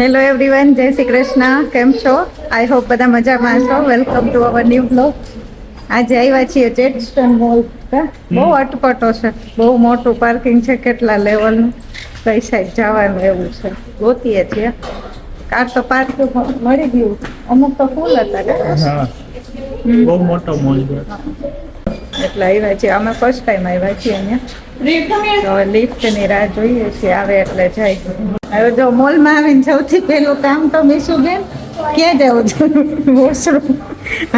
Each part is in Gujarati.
હેલો એવરીવન, જય શ્રી કૃષ્ણ. કેમ છો? આઈ હોપ બધા મજામાં છો. Welcome to our new blog. આજે આવ્યા છીએ ચેટસ્ટન મોલ. બહુ અટપટો છે, બહુ મોટું પાર્કિંગ છે, કેટલા લેવલનું, કઈ સાઈડ જવાનું એવું છે, ગોતીએ છીએ. કાર તો પાર્કિંગ મળી ગયું, અમુક તો ફૂલ હતા. બહુ મોટો મોલ છે. એટલે આવ્યા છીએ અમે, ફર્સ્ટ ટાઈમ આવ્યા છીએ અહીંયા. હવે લિફ્ટની રાહ જોઈએ છીએ, આવે એટલે જાય. હવે જો મોલમાં આવીને સૌથી પહેલું કામ તો મીશુબેન, ક્યાં જવું છે? વોશરૂમ.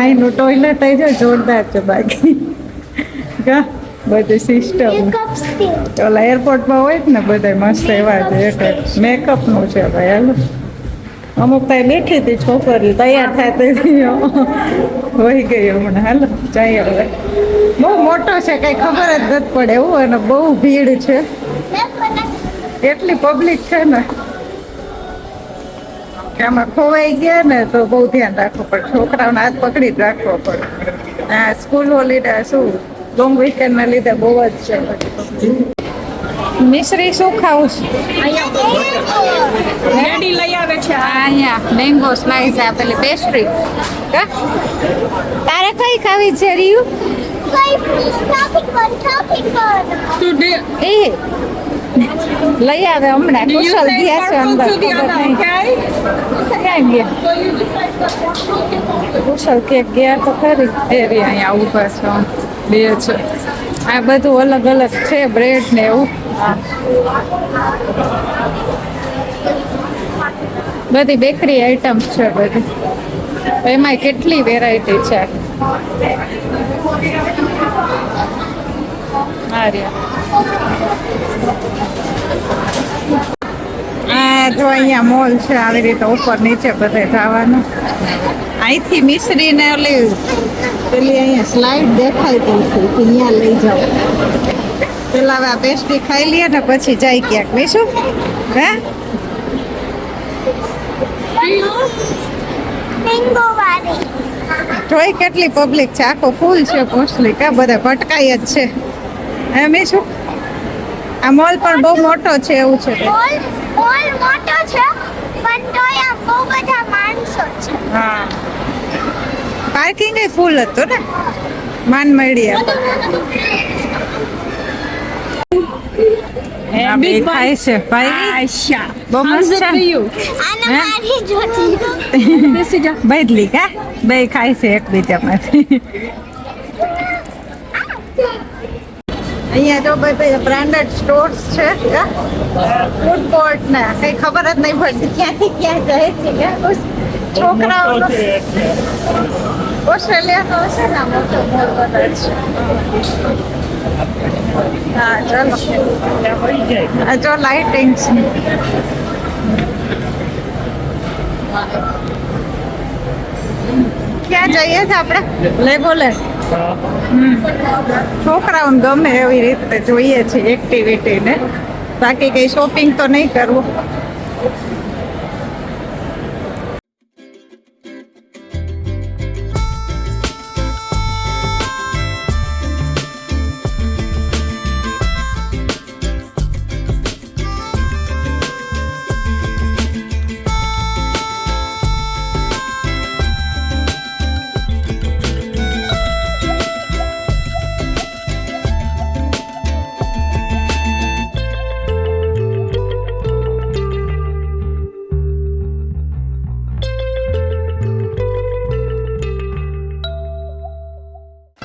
અહીંનું ટોયલેટ આવી જાય જોરદાર છે. બાકી બધી સિસ્ટમ ઓલા એરપોર્ટમાં હોય ને બધા મસ્ત એવા છે. મેકઅપનું છે ભાઈ. હાલો, અમુક ત્યાં બેઠી હતી છોકરી, તૈયાર થતી હતી, વહી ગઈ હમણાં. હાલો જઈએ હવે. બહુ મોટો છે, કઈ ખબર જ નથી પડે એવું, અને બહુ ભીડ છે, એટલી પબ્લિક છે ને કે આમાં ખોવાઈ ગયા ને તો બહુ ધ્યાન રાખવું પડે. છોકરાઓને હાથ પકડી જ રાખવો પડે. આ સ્કૂલ હોલિડે શું લોંગ વીકેન્ડ ના લીધે બહુ જ છે. મિશ્રી શું ખાવું છે? રેડી લઈ આવે છે. અહીંયા મેંગો સ્લાઈસ આ પેલી પેસ્ટ્રી. તારે કઈ ખાવી છે રીયુ? એ લઈ આવે હમણાં. કુશલ ગયા છે અંદર, ખબર નહીં ક્યાં ગયા. કુશલ ક્યાંક ગયા તો ખરી. એવી અહીંયા ઉભા છે, બે છે. આ બધું અલગ અલગ છે, બ્રેડ ને એવું. બધી બેકરી આઈટમ્સ છે બધી. એમાં કેટલી વેરાયટી છે. આ જો અહીંયા મોલ છે, આવી રીતે ઉપર નીચે બધે જવાનું. અહીંથી મિશ્રી ને ઓલી પેલી અહીંયા સ્લાઇડ દેખાય છે, ત્યાં લઈ જાઓ. પેલા હવે આ પેસ્ટ્રી ખાઈ લઈએ ને પછી જાય ક્યાંક. બીજું હે જોઈ કેટલી પબ્લિક છે, આખો ફૂલ છે મોસ્ટલી. કા બધા ભટકાય જ છે. એમ શું આ મોલ પણ બહુ મોટો છે એવું છે. મોલ મોટો છે પણ તોય બહુ બધા માણસો છે. હા, પાર્કિંગ એ ફૂલ હતું ને, માન મળી. બી ખાય છે ભાઈ. આશા બહુ મસ્ત છે. આને મારી જોતી બદલી કા બે ખાય છે એકબીજામાંથી. અહીંયા જો બધા બ્રાન્ડેડ સ્ટોર્સ છે, ફૂડ કોર્ટ ને કઈ ખબર જ નહીં પડતી ક્યાંથી ક્યાં જાય છે. છોકરાઓ ઓસ્ટ્રેલિયાનો હશે ને મોટો મોલ કદાચ. હા ચલો, આ જો લાઇટિંગ છે. ક્યાં જઈએ છે આપણે? લેગોલેન્ડ. છોકરાઓને ગમે એવી રીતે જોઈએ છે એક્ટિવિટી ને, બાકી કઈ શોપિંગ તો નહીં કરવું.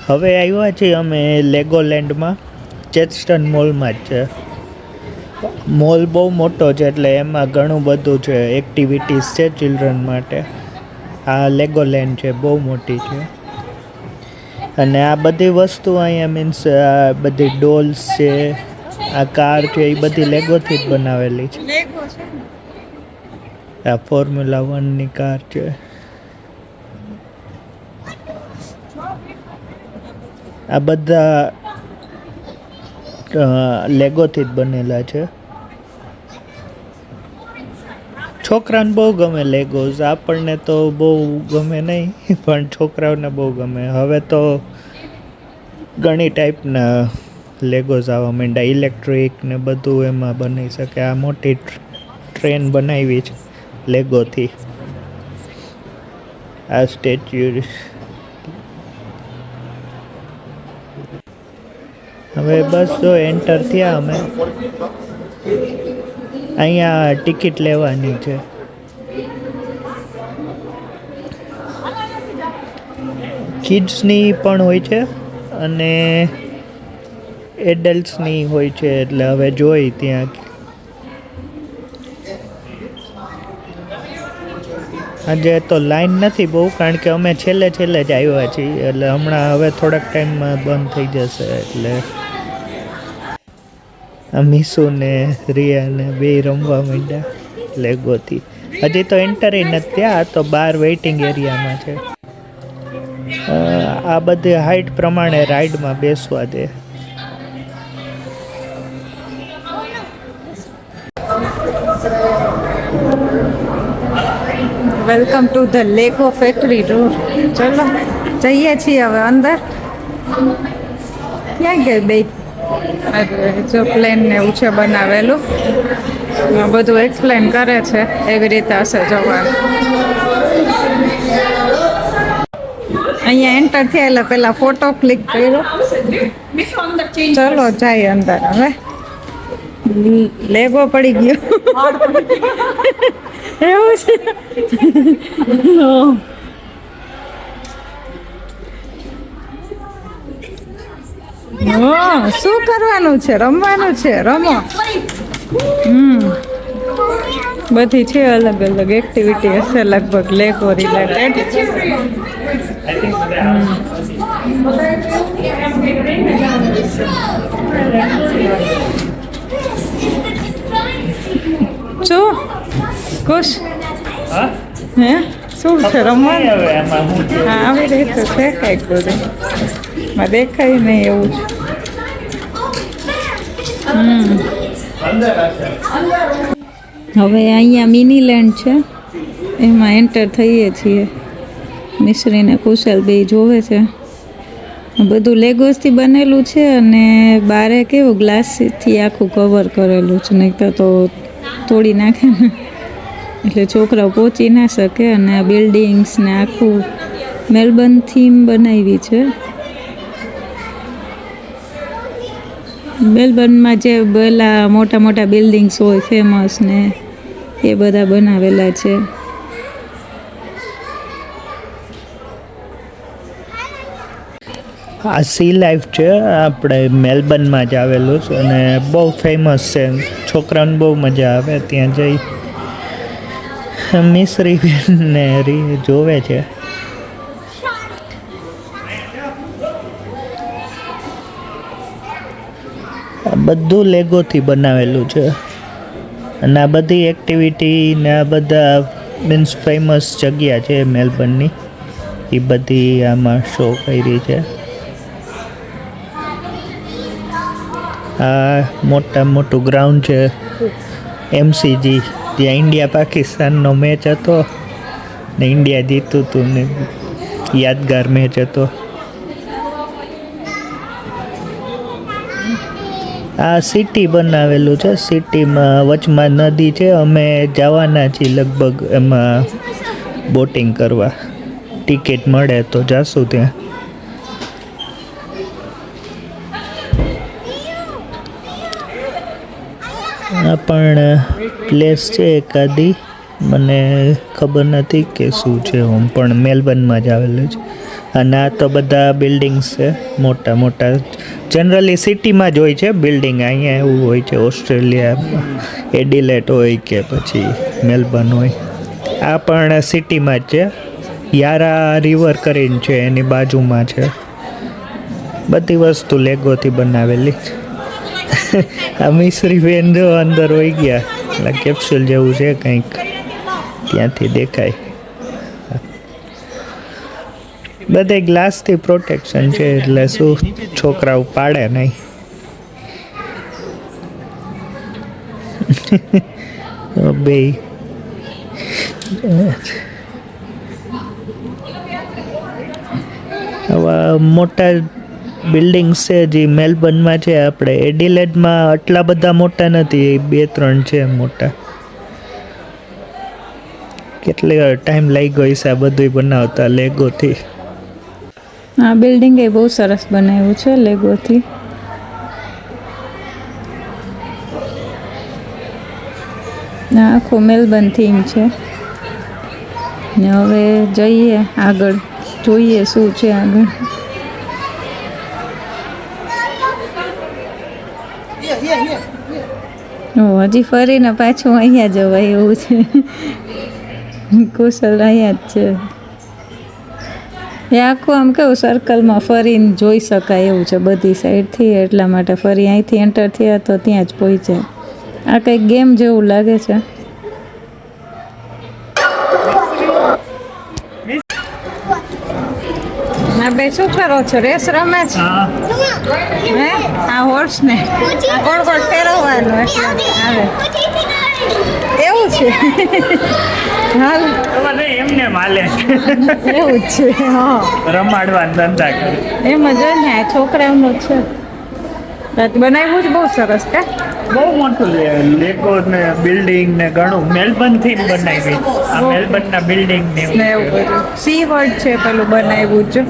હવે આવ્યા છીએ અમે લેગોલેન્ડમાં, ચેટસ્ટન મોલમાં જ છે. મોલ બહુ મોટો છે એટલે એમાં ઘણું બધું છે, એક્ટિવિટીઝ છે ચિલ્ડ્રન માટે. આ લેગોલેન્ડ છે, બહુ મોટી છે. અને આ બધી વસ્તુ અહીંયા મીન્સ આ બધી ડોલ્સ છે, આ કાર છે, એ બધી લેગોથી જ બનાવેલી છે. આ ફોર્મ્યુલા 1ની કાર છે. આ બધા લેગોથી જ બનેલા છે. છોકરાને બહુ ગમે લેગોઝ, આપણને તો બહુ ગમે નહીં, પણ છોકરાઓને બહુ ગમે. હવે તો ઘણી ટાઈપના લેગોઝ આવવા માંડ્યા, ઇલેક્ટ્રિક ને બધું એમાં બની શકે. આ મોટી ટ્રેન બનાવી છે લેગોથી. આ સ્ટેચ્યુ હવે બસ જો એન્ટર થયા અમે. અહીંયા ટિકિટ લેવાની છે. કિડ્સની પણ હોય છે અને એડલ્ટ્સની હોય છે, એટલે હવે જોઈ ત્યાં. આજે તો લાઈન નથી બહુ, કારણ કે અમે છેલ્લે જ આવ્યા છીએ, એટલે હમણાં હવે થોડાક ટાઈમમાં બંધ થઈ જશે. એટલે આ મીસુ ને રિયા ને બે રમવા માંડ્યા લેગોથી. હજી તો એન્ટર નથી થયા, તો બહાર વેઇટિંગ એરિયામાં છે. આ બધી હાઈટ પ્રમાણે રાઈડમાં બેસવા દે. Welcome to the Lego factory tour. ચલો જઈએ છીએ હવે અંદર. ક્યાં ગઈ બે? જો પ્લેન ને એવું છે બનાવેલું, બધું એક્સપ્લેન કરે છે. એવી રીતે હશે જવાનું. અહીંયા એન્ટર થયા એટલે પેલા ફોટો ક્લિક કર્યો. ચલો જાય અંદર. હવે લેગો પડી ગયો એવું છે. શું કરવાનું છે? રમવાનું છે. રમો. બધી છે અલગ અલગ એક્ટિવિટી હશે લગભગ લેગો રિલેટેડ. જો ખુશ હે? શું છે રમવાનું? હા, આવી રીતે છે કંઈક બધું. દેખાય નહીં એવું છે. હવે અહીંયા મિની લેન્ડ છે, એમાં એન્ટર થઈએ છીએ. મિશ્રી ને કુશલ બે જોવે છે. બધું લેગોસથી બનેલું છે અને બારે કેવું ગ્લાસથી આખું કવર કરેલું છે, નહીં તો તોડી નાખે ને, એટલે છોકરાઓ પહોંચી ના શકે. અને આ બિલ્ડિંગ્સ ને આખું મેલબર્ન થીમ બનાવી છે. મેલબર્નમાં જે પેલા મોટા મોટા બિલ્ડિંગ્સ હોય ફેમસ ને એ બધા બનાવેલા છે. આ સી લાઈફ છે, આપણે મેલબર્નમાં જ આવેલું છે અને બહુ ફેમસ છે. છોકરાઓને બહુ મજા આવે ત્યાં જઈ. મિશ્રી ને જોવે છે. બધું લેગોથી બનાવેલું છે અને આ બધી એક્ટિવિટી ને આ બધા મીન્સ ફેમસ જગ્યા છે મેલબર્નની, એ બધી આમાં શો કરી છે. આ મોટું ગ્રાઉન્ડ છે MCG, ત્યાં ઇન્ડિયા પાકિસ્તાનનો મેચ હતો ને ઇન્ડિયા જીતું હતું ને યાદગાર મેચ હતો. આ સિટી બનાવેલું છે. સિટીમાં વચમાં નદી છે. અમે જવાના છીએ લગભગ એમાં બોટિંગ કરવા. ટિકિટ મળે તો જાશું ત્યાં. આ પણ પ્લેસ છે એકાદી, મને ખબર નથી કે શું છે. હું પણ મેલબર્નમાં જ આવેલું છે. અને આ તો બધા બિલ્ડિંગ્સ છે મોટા મોટા. જનરલી સિટીમાં જ હોય છે બિલ્ડિંગ. અહીંયા એવું હોય છે ઓસ્ટ્રેલિયામાં એડિલેટ હોય કે પછી મેલબર્ન હોય. આ પણ સિટીમાં જ છે. યારા રિવર કરીને છે, એની બાજુમાં છે. બધી વસ્તુ લેગોથી બનાવેલી છે. આ મિશ્રી બેન જો અંદર હોઈ ગયા, એટલે કેપ્સ્યુલ જેવું છે કંઈક, ત્યાંથી દેખાય. બધે ગ્લાસથી પ્રોટેક્શન છે, એટલે શું છોકરાઓ પાડે નહીં. બે આવા મોટા બિલ્ડિંગ્સ છે જે મેલબર્નમાં છે. આપણે એડિલેડમાં આટલા બધા મોટા નથી, 2-3 છે મોટા. કેટલો ટાઈમ લાગ્યો હશે આ બધું બનાવતા લેગોથી. આ બિલ્ડિંગ એ બહુ સરસ બનાવ્યું છે લેગોથી. આ આખું મેલબર્ન થીમ છે. ને હવે જઈએ આગળ, જોઈએ શું છે આગળ. હજી ફરીને પાછું અહીંયા જવાય એવું છે. કુશલ અહીંયા જ છે. એ આખું આમ કેવું સર્કલમાં ફરીને જોઈ શકાય એવું છે બધી સાઈડથી, એટલા માટે ફરી અહીંથી એન્ટર થયા તો ત્યાં જ પહોંચ્યા. આ કંઈક ગેમ જેવું લાગે છે. આ બે શું કરો છો? રેસ રમે છે? હે? આ હોર્સ ને ગોળ ગોળ ફેરવવાનું એટલે આવે એવું છે. હાલ એમને માલે એવું જ છે. હા, રમાડવા ધંધા કરે એમ જ હોય ને. આ છોકરાઓનું છે. બનાવ્યું જ બહુ સરસ. કા બહુ મોટું લેગો ને બિલ્ડિંગ ને ઘણું મેલબર્ન થીમ બનાવી. આ મેલબર્ન ના બિલ્ડિંગ ને એવું બધું સી વર્ડ છે પેલું બનાવ્યું છે.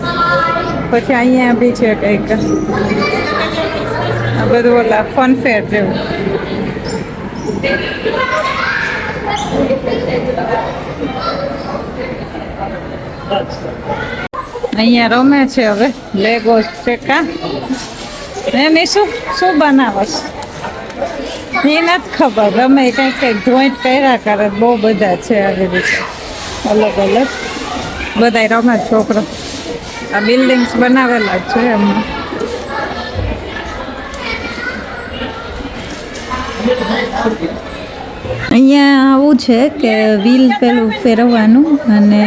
પછી અહીંયા બી છે કંઈક આ બધું ઓલા ફનફેર જેવું. અહીંયા રમે છે હવે લેગોસ છે. કા એમ શું બનાવસ એ નથી ખબર. રમે કંઈક જોઈન્ટ કર્યા કરે. બહુ બધા છે આવી રીતે અલગ અલગ બધા રમે છોકરો. આ બિલ્ડિંગ્સ બનાવેલા છે એમાં. અહીંયા આવું છે કે વ્હીલ પેલું ફેરવવાનું અને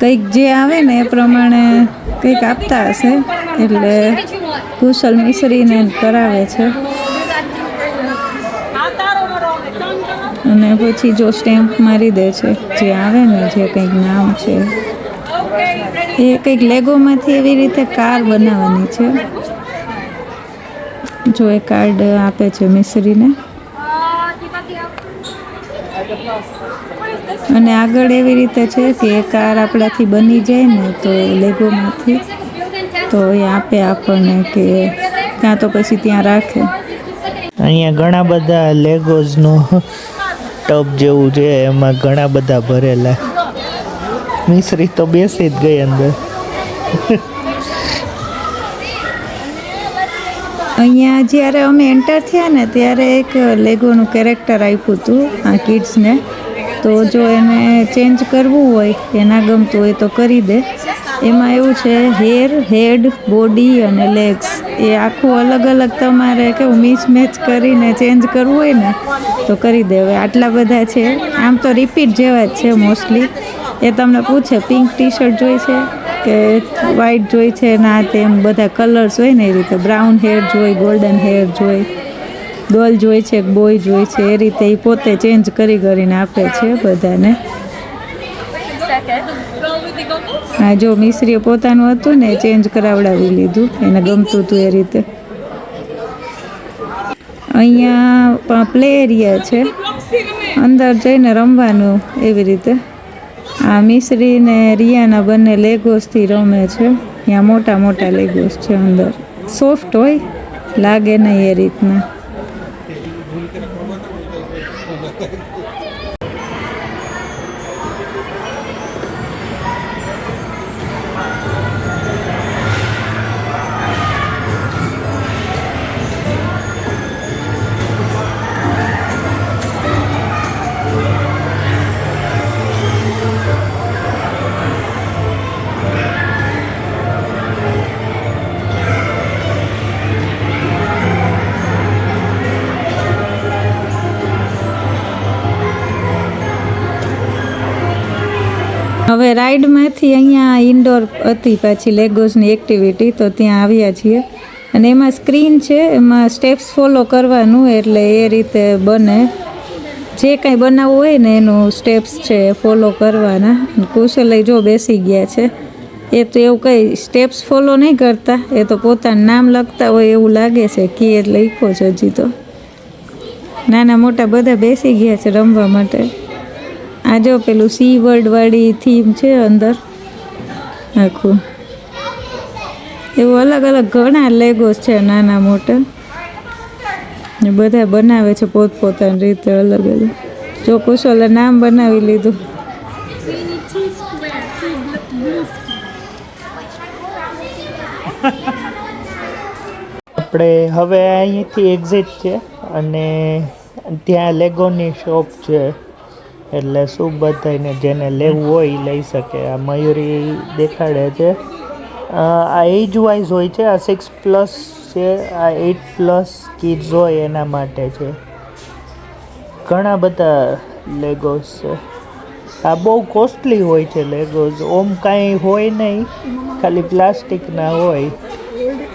કંઈક જે આવે ને એ પ્રમાણે કંઈક આપતા હશે, એટલે કુશલ મિશ્રીને કરાવે છે. અને પછી જો સ્ટેમ્પ મારી દે છે જે આવે ને, જે કંઈક નામ છે એ કંઈક લેગોમાંથી એવી રીતે કાર બનાવવાની છે. જો એ કાર્ડ આપે છે મિશ્રીને. અને આગળ એવી રીતે છે કે એ કાર આપણાથી બની જાય ને તો લેગોમાંથી તો એ આપે આપણને, કે ત્યાં તો પછી ત્યાં રાખે. અહીંયા ઘણા બધા લેગોઝનું ટબ જેવું છે, એમાં ઘણા બધા ભરેલા. મિશ્રી તો બેસી જ ગઈ અંદર. અહીંયા જ્યારે અમે એન્ટર થયા ને ત્યારે એક લેગોનું કેરેક્ટર આપ્યું હતું આ કિડ્સને. તો જો એને ચેન્જ કરવું હોય, એના ગમતું હોય તો કરી દે. એમાં એવું છે હેર, હેડ, બોડી અને લેગ્સ એ આખું અલગ અલગ તમારે કેવું મિસમેચ કરીને ચેન્જ કરવું હોય ને તો કરી દે. હવે આટલા બધા છે, આમ તો રિપીટ જેવા જ છે મોસ્ટલી. એ તમને પૂછે પિંક ટી શર્ટ જોઈ છે કે વ્હાઈટ જોઈ છે, ના તેમ બધા કલર્સ હોય ને એ રીતે. બ્રાઉન હેર જોઈ, ગોલ્ડન હેર જોઈ, ગર્લ જોઈ છે, બોય જોઈ છે, એ રીતે એ પોતે ચેન્જ કરીને આપે છે બધાને. હા, જો મિશ્રીએ પોતાનું હતું ને ચેન્જ કરાવડાવી લીધું, એને ગમતું હતું એ રીતે. અહીંયા પ્લે એરિયા છે, અંદર જઈને રમવાનું એવી રીતે. આ મિશ્રી ને રિયાના બંને લેગોસથી રમે છે. ત્યાં મોટા મોટા લેગોસ છે અંદર, સોફ્ટ હોય, લાગે નહીં એ રીતના. હવે રાઈડમાંથી અહીંયા ઇન્ડોર હતી પાછી લેગોસની એક્ટિવિટી, તો ત્યાં આવ્યા છીએ. અને એમાં સ્ક્રીન છે, એમાં સ્ટેપ્સ ફોલો કરવાનું, એટલે એ રીતે બને. જે કંઈ બનાવવું હોય ને એનું સ્ટેપ્સ છે એ ફોલો કરવાના. કુશલે જો બેસી ગયા છે, એ તો એવું કંઈ સ્ટેપ્સ ફોલો નહીં કરતા, એ તો પોતાનું નામ લખતા હોય એવું લાગે છે. કી એટલે લખ્યો છે હજી તો. નાના મોટા બધા બેસી ગયા છે રમવા માટે. આ જો પેલું સી વર્ડ વાળી થીમ છે અંદર આખું. એવું અલગ અલગ ઘણા લેગોસ છે નાના મોટા. ને બધા બનાવે છે પોતપોતાની રીતે અલગ અલગ. જો કુશલે નામ બનાવી લીધું. આપણે હવે અહીંથી એક્ઝિટ છે અને ત્યાં લેગોની શોપ છે, એટલે શું બધાને જેને લેવું હોય એ લઈ શકે. આ મયુરી દેખાડે છે. આ એજ વાઇઝ હોય છે. આ 6+ છે, આ 8+ કિડ્સ હોય એના માટે છે. ઘણા બધા લેગોસ છે. આ બહુ કોસ્ટલી હોય છે લેગોસ. ઓમ કાંઈ હોય નહીં, ખાલી પ્લાસ્ટિકના હોય,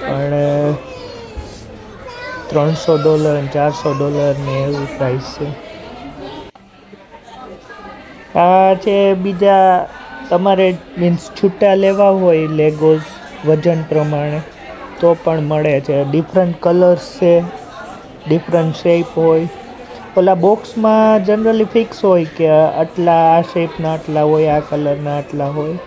પણ $300 અને $400 ને એવું પ્રાઇસ છે. આ છે બીજા, તમારે મીન્સ છૂટા લેવા હોય લેગોસ વજન પ્રમાણે તો પણ મળે છે. ડિફરન્ટ કલર્સ છે, ડિફરન્ટ શેપ હોય. ઓલા બોક્સમાં જનરલી ફિક્સ હોય કે આટલા આ શેપના આટલા હોય, આ કલરના આટલા હોય.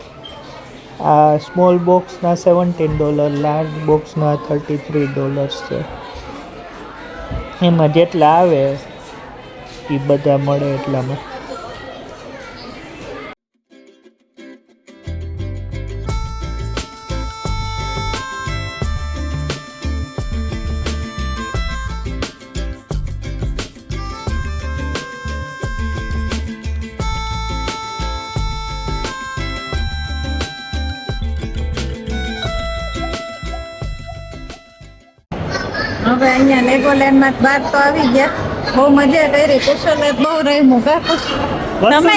આ સ્મોલ બોક્સના $17, લાર્જ બોક્સના $33 છે. એમાં જેટલા આવે એ બધા મળે એટલામાં. હવે અહીંયા લેગોલેન્ડમાં બહાર તો આવી ગયા. બહુ મજા કરી. કુશલે બહુ રમ્યું. કા કુશ? તમે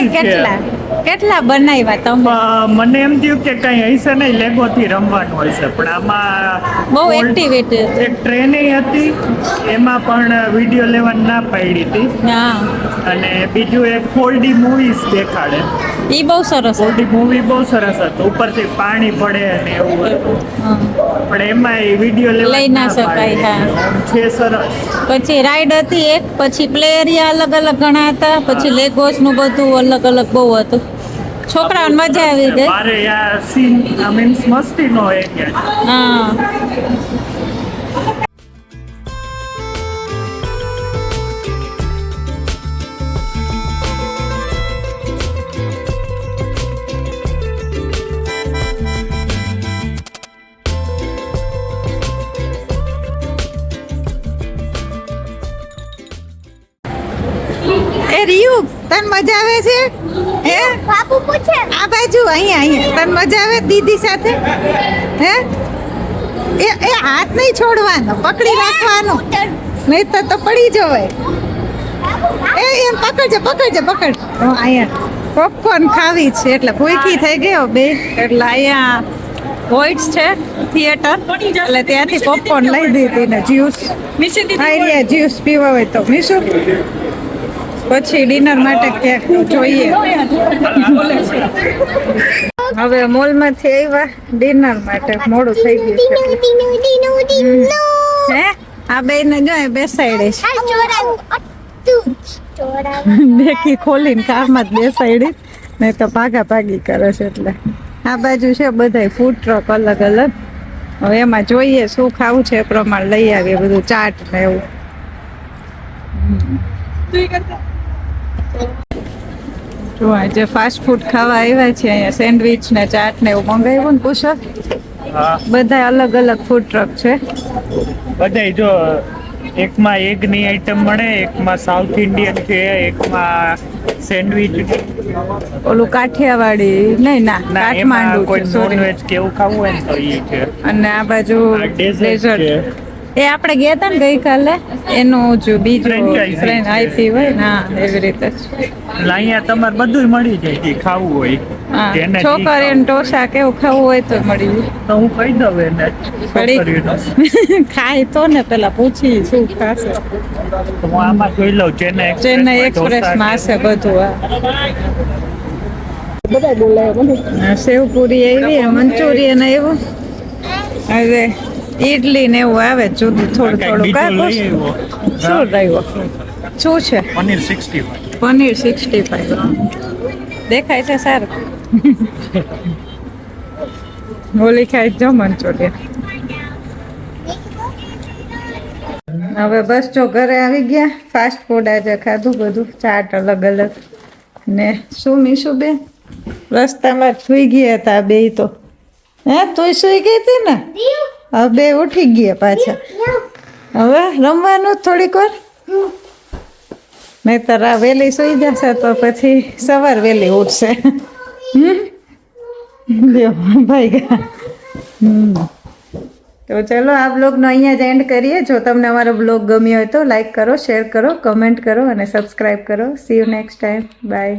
કેટલા બનાવ્યા તમે? મને એમ થયું કે કઈ હશે નહીં, લેગોથી રમવાનું હશે, પણ આમાં બહુ એક્ટિવિટી એક ટ્રેન હતી, એમાં પણ વિડીયો લેવાની ના પાડી હતી. હા, અને બીજું એક 4D મૂવીઝ દેખાડે. ઈ બહુ સરસ. 4D મૂવી બહુ સરસ હતું. ઉપરથી પાણી પડે અને એવું હતું, પણ એમાં એ વિડીયો લેવા લઈ ના શકાય. હા, છે સરસ. પછી રાઈડ હતી એક, પછી પ્લે એરિયા અલગ અલગ ઘણા હતા, પછી લેગોસ નું બધું અલગ અલગ બહુ હતું. છોકરાઓને મજા આવી ગઈ. મારે આ સીન મીન્સ મસ્તી નો એક. હા, એ રિયુ તને મજા આવે છે? હે બાપુ પૂછે આ બાજુ અહીંયા તને મજા આવે દીદી સાથે? હે એ હાથ નહીં છોડવાનો, પકડી રાખવાનો, નહીં તો પડી જવાય. એમ પકડજે. અહીંયા પોપકોર્ન ખાવી છે એટલે ભૂખી થઈ ગયો બે. એટલે અહીંયા વોઇટ્સ છે થિયેટર, એટલે ત્યાંથી પોપકોર્ન લઈ દીધી ને જ્યુસ. આઈડિયા જ્યુસ પીવા હોય તો મીશું. પછી ડિનર માટે ક્યાંક જોઈએ. હવે મોલમાંથી આવ્યા ડિનર માટે. મોડું થઈ ગયું છે. હે આ બે ને જો બેસાડી બેકી ખોલીને કારમાં જ બેસાડી, નહીં તો ભાગી કરે છે. એટલે આ બાજુ છે બધાય ફૂડ ટ્રક અલગ અલગ. હવે એમાં જોઈએ શું ખાવું છે એ પ્રમાણે લઈ આવીએ બધું, ચાટ ને એવું. જો આજે ફાસ્ટ ફૂડ ખાવા આવ્યા છે. અહીંયા સેન્ડવિચ ને ચાટ ને એવું મંગાવ્યું ને કુશળ. બધા અલગ અલગ ફૂડ ટ્રક છે. બધાય જો એકમાં એગની આઈટમ મળે, એકમાં સાઉથ ઇન્ડિયન છે, એકમાં સેન્ડવિચ. ઓલું કાઠિયાવાડી નહીં, ના કાઠમાંડુ કોઈ છે, sorry. નોનવેજ કે એવું ખાવું હોય ને તો એ છે. અને આ બાજુ ડેઝર્ટ ડેઝર્ટ. છે. એ આપણે ગયા હતા ને ગઈકાલે, એનું જો બીજું Franchise ફ્રેન્ડ આપી હોય ને, હા એવી રીતે જ. એટલે અહીંયા તમારે બધું મળી જાય જે ખાવું હોય. હા, જેને જે છોકરીઓને ઢોસા કેવું ખાવું હોય તો મળી જાય. તો હું કહી દઉં એને છોકરીઓને. ખાય તો ને પેલા પૂછી શું ખાશે. તો હું આમાં જોઈ લઉં ચેન્નઈ એક્સપ્રેસમાં હશે બધું. હા, સેવપુરી એવી, મંચુરિયન એવું, હવે ઈડલી ને એવું આવે જુદું થોડું થોડું. શું રહ્યું? શું છે? પનીર 65. પનીર 65. દેખાય છે સારું. ઓલી ખાય જો મંચુરિયન. હવે બસ જો ઘરે આવી ગયા. ફાસ્ટ ફૂડ આજે ખાધું બધું, ચાટ અલગ અલગ. ને શું મીશું બેન રસ્તામાં સુઈ ગયા હતા બે તો. હે તું સુઈ ગઈ હતી ને? હવે બે ઉઠી ગયા પાછા. હવે રમવાનું થોડીક વાર, નહીતર આ વહેલી સુઈ જશે તો પછી સવાર વહેલી ઉઠશે. ભાઈ ગયા. તો ચલો આ બ્લોગનો અહીંયા જ એન્ડ કરીએ. જો તમને અમારો બ્લોગ ગમ્યો હોય તો લાઈક કરો, શેર કરો, કમેન્ટ કરો અને સબસ્ક્રાઈબ કરો. See you next time. By.